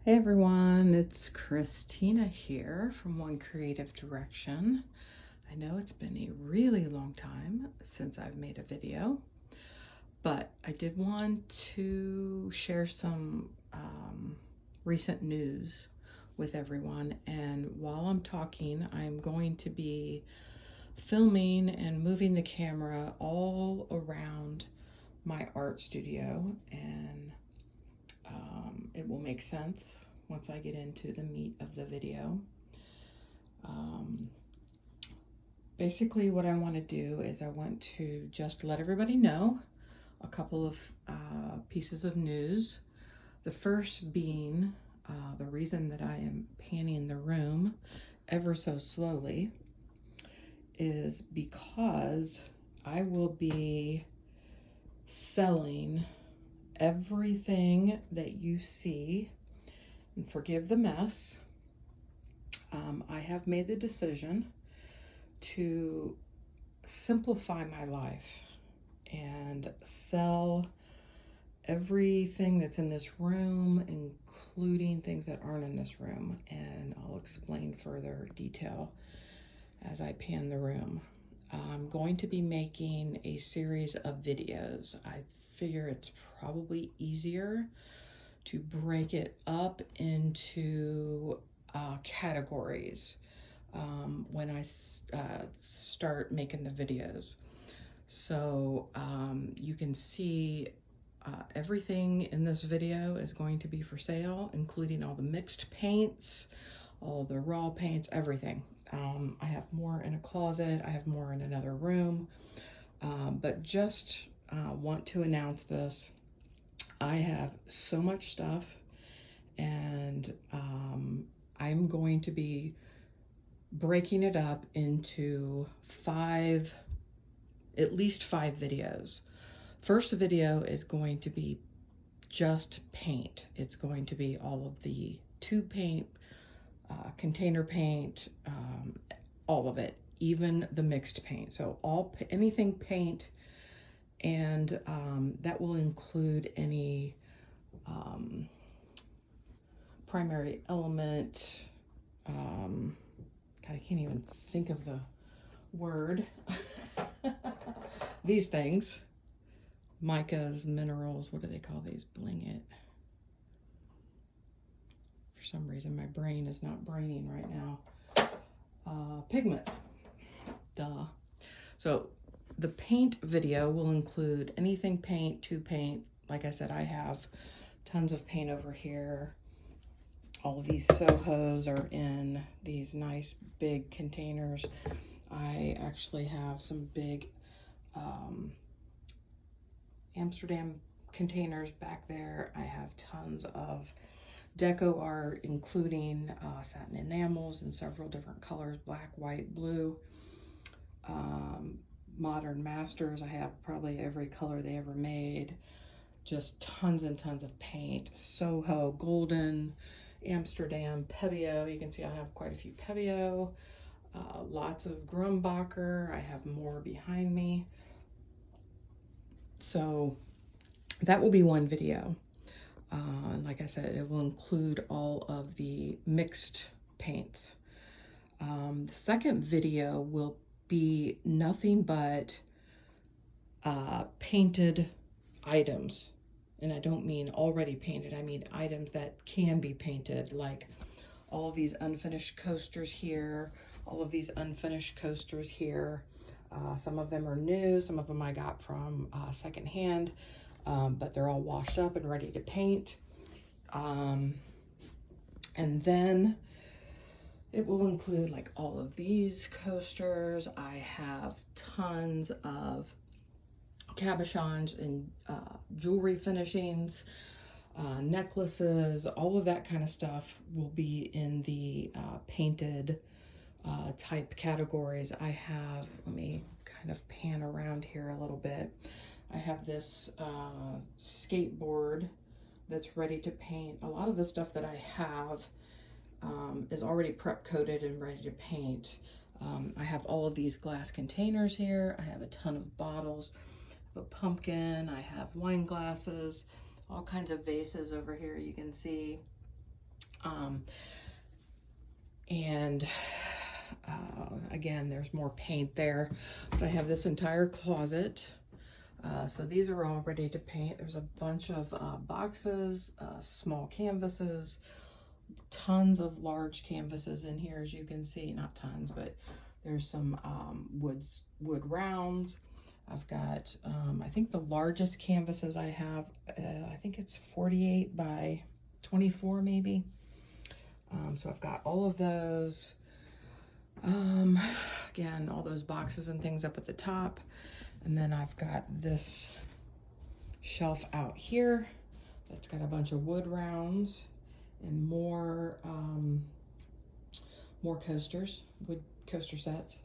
Hey everyone, it's Christina here from One Creative Direction. I know it's been a really long time since I've made a video, but I did want to share some recent news with everyone. And while I'm talking, I'm going to be filming and moving the camera all around my art studio, and it will make sense once I get into the meat of the video. Basically what I want to do is I want to just let everybody know a couple of pieces of news. The first being the reason that I am panning the room ever so slowly is because I will be selling everything that you see, and forgive the mess. I have made the decision to simplify my life and sell everything that's in this room, including things that aren't in this room, and I'll explain further detail as I pan the room. I'm going to be making a series of videos. I figure it's probably easier to break it up into categories when I start making the videos. So you can see everything in this video is going to be for sale, including all the mixed paints, all the raw paints, everything. I have more in a closet, I have more in another room, but just want to announce this. I have so much stuff, and I'm going to be breaking it up into at least five videos. First video is going to be just paint. It's going to be all of the tube paint, container paint, all of it, even the mixed paint. So anything paint, and that will include any primary element. God, I can't even think of the word. These things, micas, minerals, what do they call these? Bling it. For some reason, my brain is not braining right now. Pigments, duh. So the paint video will include anything paint, tube paint. Like I said, I have tons of paint over here. All of these Sohos are in these nice big containers. I actually have some big Amsterdam containers back there. I have tons of deco art, including satin enamels in several different colors, black, white, blue. Modern masters, I have probably every color they ever made. Just tons and tons of paint. Soho, golden, Amsterdam, Pebeo. You can see I have quite a few Pebeo. Lots of Grumbacher. I have more behind me. So that will be one video. Like I said, it will include all of the mixed paints. The second video will be nothing but painted items. And I don't mean already painted, I mean items that can be painted, like all of these unfinished coasters here, all of these unfinished coasters here. Some of them are new, some of them I got from secondhand, but they're all washed up and ready to paint. And then it will include like all of these coasters. I have tons of cabochons and jewelry finishings, necklaces, all of that kind of stuff will be in the painted type categories. I have, let me kind of pan around here a little bit. I have this skateboard that's ready to paint. A lot of the stuff that I have is already prep coated and ready to paint. I have all of these glass containers here. I have a ton of bottles. I have a pumpkin. I have wine glasses, all kinds of vases over here you can see. And again, there's more paint there, but I have this entire closet. So these are all ready to paint. There's a bunch of boxes, small canvases, tons of large canvases in here, as you can see. Not tons, but there's some wood rounds. I've got, I think the largest canvases I have, I think it's 48 by 24 maybe. So I've got all of those. Again, all those boxes and things up at the top. And then I've got this shelf out here that's got a bunch of wood rounds and more coasters, wood coaster sets.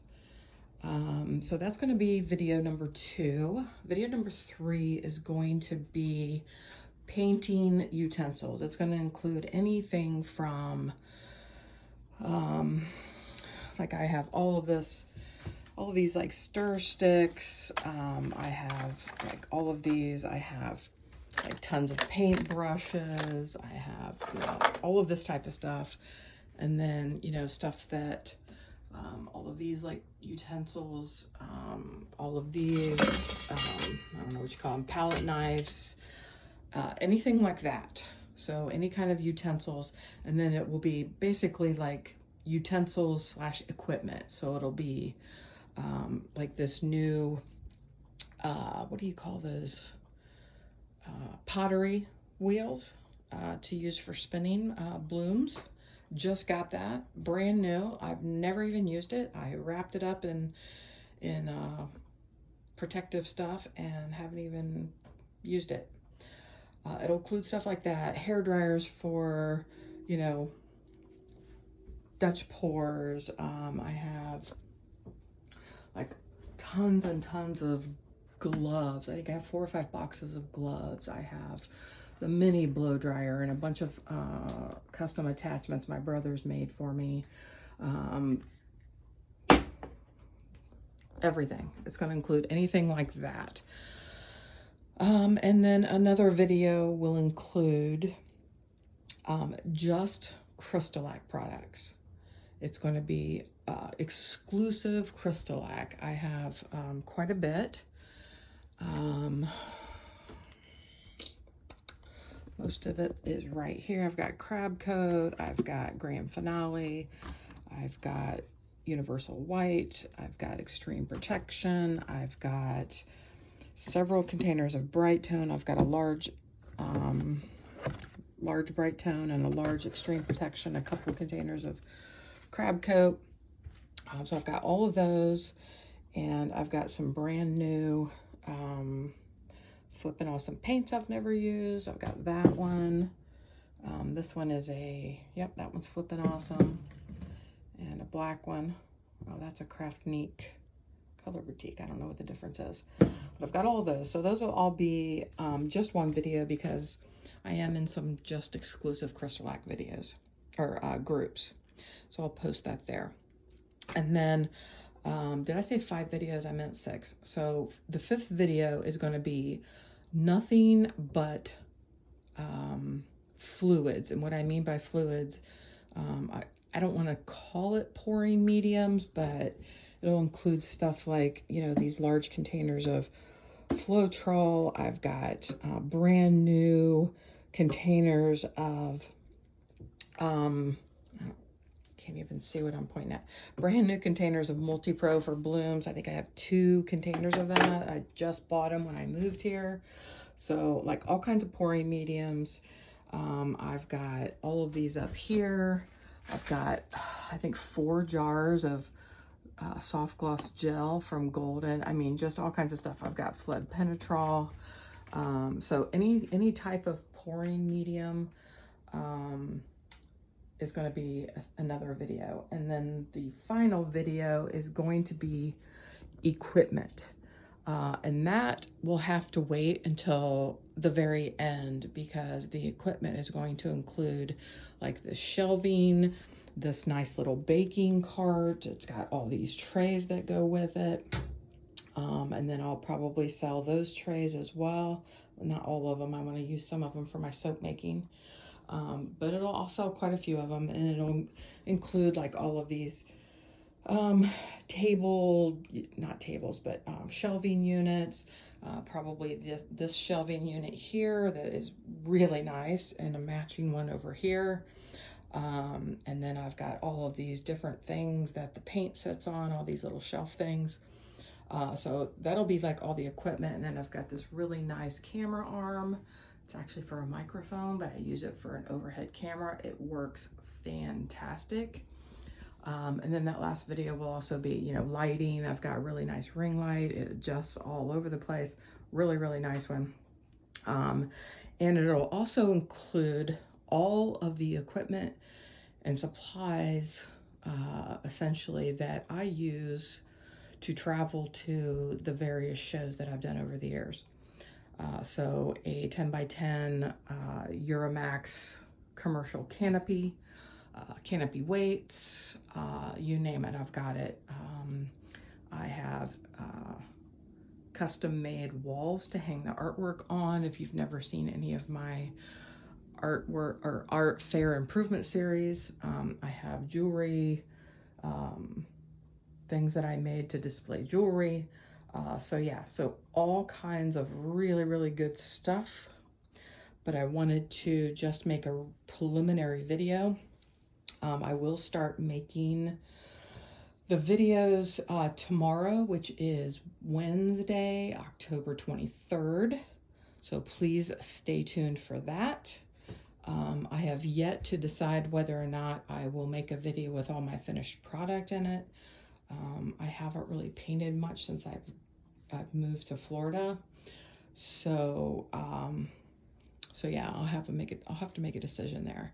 So that's going to be video number 2. Video number 3 is going to be painting utensils. It's going to include anything from, like I have all of these like stir sticks. I have like all of these. I have like tons of paint brushes. I have, you know, all of this type of stuff. And then, you know, stuff that, all of these like utensils, all of these, I don't know what you call them, palette knives, anything like that. So any kind of utensils, and then it will be basically like utensils / equipment. So it'll be like this new, what do you call those? Pottery wheels to use for spinning blooms. Just got that, brand new. I've never even used it. I wrapped it up in protective stuff and haven't even used it. It'll include stuff like that, hair dryers for, you know, Dutch pours. I have like tons and tons of gloves. I think I have 4 or 5 boxes of gloves. I have the mini blow dryer and a bunch of custom attachments my brother's made for me. Everything. It's going to include anything like that. And then another video will include just Crystalac products. It's going to be exclusive Crystalac. I have quite a bit. Most of it is right here. I've got Crab Coat, I've got Grand Finale, I've got Universal White, I've got Extreme Protection, I've got several containers of Bright Tone. I've got a large Bright Tone and a large Extreme Protection, a couple containers of Crab Coat. So I've got all of those, and I've got some brand new Flippin' Awesome paints I've never used. I've got that one. This one is yep, that one's Flippin' Awesome. And a black one. Oh, that's a Craftnique Color Boutique. I don't know what the difference is. But I've got all of those. So those will all be just one video because I am in some just exclusive Crystalac videos or groups. So I'll post that there. And then, did I say 5 videos? I meant 6. So the 5th video is going to be nothing but fluids. And what I mean by fluids, I don't want to call it pouring mediums, but it'll include stuff like, you know, these large containers of Floetrol. I've got brand new containers of, can't even see what I'm pointing at. Brand new containers of Multi-Pro for blooms. I think I have 2 containers of that. I just bought them when I moved here. So like all kinds of pouring mediums. I've got all of these up here. I've got, I think 4 jars of soft gloss gel from Golden. I mean, just all kinds of stuff. I've got Fled Penetrol. So any type of pouring medium is going to be another video. And then the final video is going to be equipment. And that will have to wait until the very end because the equipment is going to include like the shelving, this nice little baking cart. It's got all these trays that go with it. And then I'll probably sell those trays as well. Not all of them. I want to use some of them for my soap making. But I'll sell quite a few of them, and it'll include like all of these not tables, but shelving units. Probably this shelving unit here that is really nice, and a matching one over here. And then I've got all of these different things that the paint sits on, all these little shelf things. So that'll be like all the equipment. And then I've got this really nice camera arm. It's actually for a microphone, but I use it for an overhead camera. It works fantastic. And then that last video will also be, you know, lighting. I've got a really nice ring light. It adjusts all over the place. Really, really nice one. And it'll also include all of the equipment and supplies, essentially, that I use to travel to the various shows that I've done over the years. So a 10x10 Euramax commercial canopy, canopy weights, you name it, I've got it. I have custom made walls to hang the artwork on. If you've never seen any of my artwork or art fair improvement series, I have jewelry, things that I made to display jewelry. So yeah, so all kinds of really, really good stuff. But I wanted to just make a preliminary video. I will start making the videos tomorrow, which is Wednesday, October 23rd. So please stay tuned for that. I have yet to decide whether or not I will make a video with all my finished product in it. I haven't really painted much since I've moved to Florida. So so yeah, I'll have to make a decision there.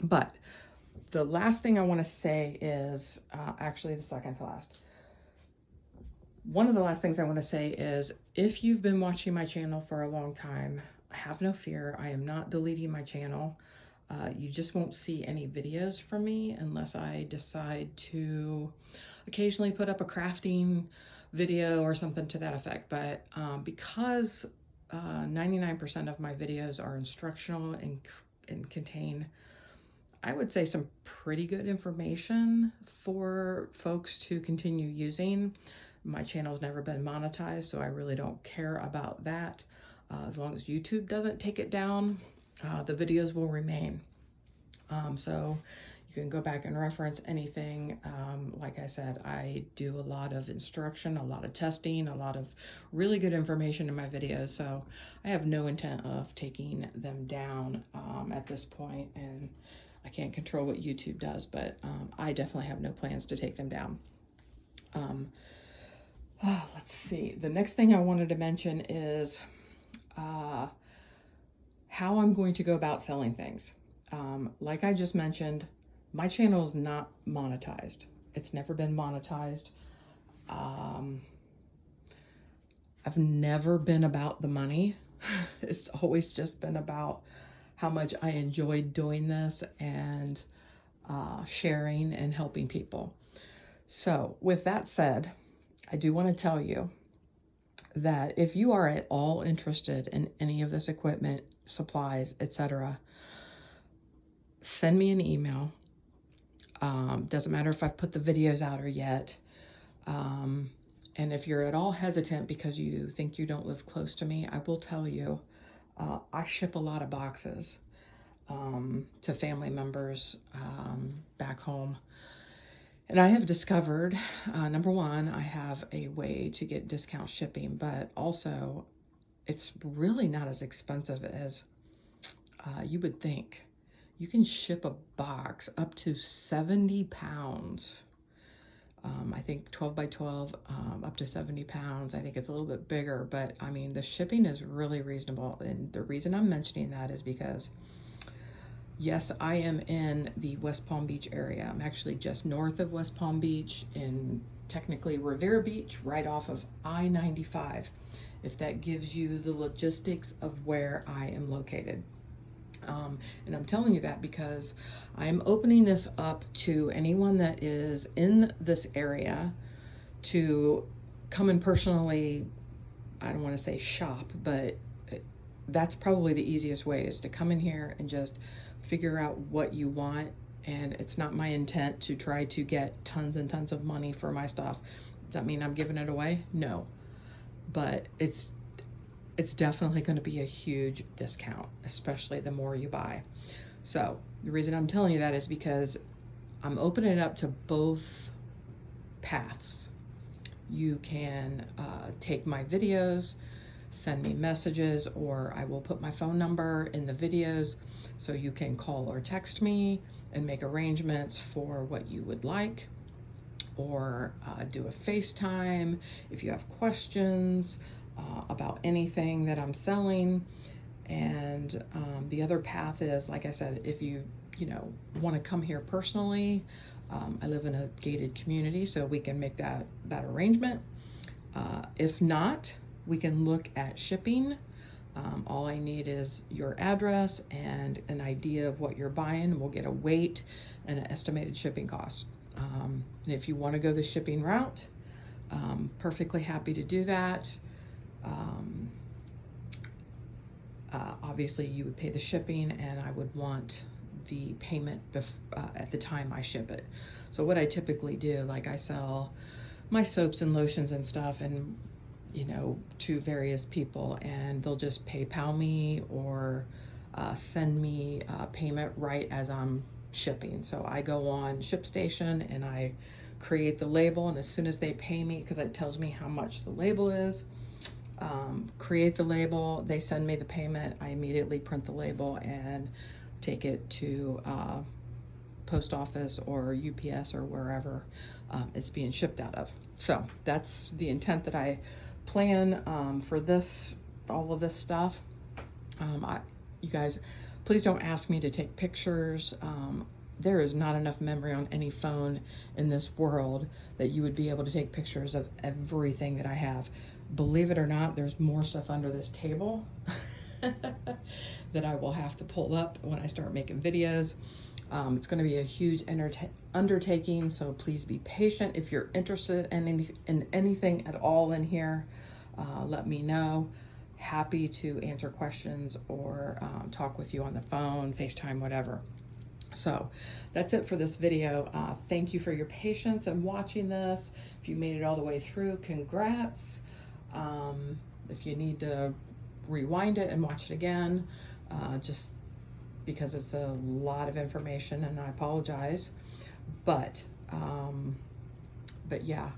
But the last thing I want to say is actually the second to last. One of the last things I want to say is, if you've been watching my channel for a long time, have no fear. I am not deleting my channel. You just won't see any videos from me unless I decide to occasionally put up a crafting video or something to that effect. But because 99% of my videos are instructional and contain, I would say, some pretty good information for folks to continue using. My channel's never been monetized, so I really don't care about that. As long as YouTube doesn't take it down, the videos will remain. So you can go back and reference anything. Like I said, I do a lot of instruction, a lot of testing, a lot of really good information in my videos. So I have no intent of taking them down at this point, and I can't control what YouTube does, but I definitely have no plans to take them down. Let's see. The next thing I wanted to mention is how I'm going to go about selling things. Like I just mentioned, my channel is not monetized. It's never been monetized. I've never been about the money. It's always just been about how much I enjoyed doing this and sharing and helping people. So with that said, I do want to tell you that if you are at all interested in any of this equipment, supplies, etc., send me an email. Doesn't matter if I've put the videos out or yet. And if you're at all hesitant because you think you don't live close to me, I will tell you, I ship a lot of boxes to family members back home. And I have discovered, number one, I have a way to get discount shipping, but also it's really not as expensive as you would think. You can ship a box up to 70 pounds. I think 12 by 12, up to 70 pounds. I think it's a little bit bigger, but I mean, the shipping is really reasonable. And the reason I'm mentioning that is because, yes, I am in the West Palm Beach area. I'm actually just north of West Palm Beach in technically Riviera Beach, right off of I-95, if that gives you the logistics of where I am located. And I'm telling you that because I'm opening this up to anyone that is in this area to come and personally, I don't want to say shop, but that's probably the easiest way, is to come in here and just figure out what you want. And it's not my intent to try to get tons and tons of money for my stuff. Does that mean I'm giving it away? No. But it's definitely going to be a huge discount, especially the more you buy. So the reason I'm telling you that is because I'm opening it up to both paths. You can take my videos, send me messages, or I will put my phone number in the videos so you can call or text me and make arrangements for what you would like, or do a FaceTime if you have questions about anything that I'm selling. And the other path is, like I said, if you want to come here personally, I live in a gated community, so we can make that arrangement. If not, we can look at shipping. All I need is your address and an idea of what you're buying. We'll get a weight and an estimated shipping cost. And if you want to go the shipping route, perfectly happy to do that. Obviously, you would pay the shipping, and I would want the payment at the time I ship it. So what I typically do, like, I sell my soaps and lotions and stuff, and to various people, and they'll just PayPal me or send me payment right as I'm shipping. So I go on ShipStation and I create the label, and as soon as they pay me, because it tells me how much the label is, create the label, they send me the payment, I immediately print the label and take it to post office or UPS or wherever it's being shipped out of. So that's the intent that I plan for all of this stuff. You guys, please don't ask me to take pictures. There is not enough memory on any phone in this world that you would be able to take pictures of everything that I have. Believe it or not, there's more stuff under this table that I will have to pull up when I start making videos. It's going to be a huge undertaking, so please be patient. If you're interested in anything at all in here, let me know. Happy to answer questions or talk with you on the phone, FaceTime, whatever. So that's it for this video. Thank you for your patience and watching this. If you made it all the way through, congrats. If you need to rewind it and watch it again, just because it's a lot of information, and I apologize, but yeah,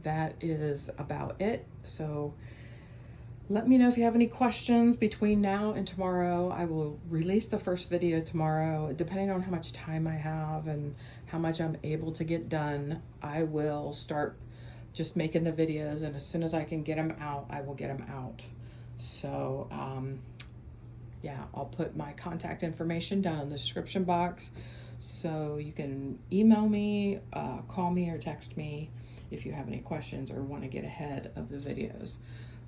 that is about it. So let me know if you have any questions between now and tomorrow. I will release the first video tomorrow. Depending on how much time I have and how much I'm able to get done, I will start just making the videos, and as soon as I can get them out, I will get them out. So yeah, I'll put my contact information down in the description box, so you can email me, call me, or text me if you have any questions or want to get ahead of the videos.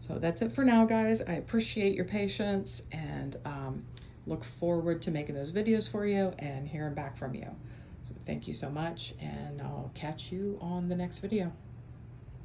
So that's it for now, guys. I appreciate your patience, and look forward to making those videos for you and hearing back from you. So thank you so much, and I'll catch you on the next video.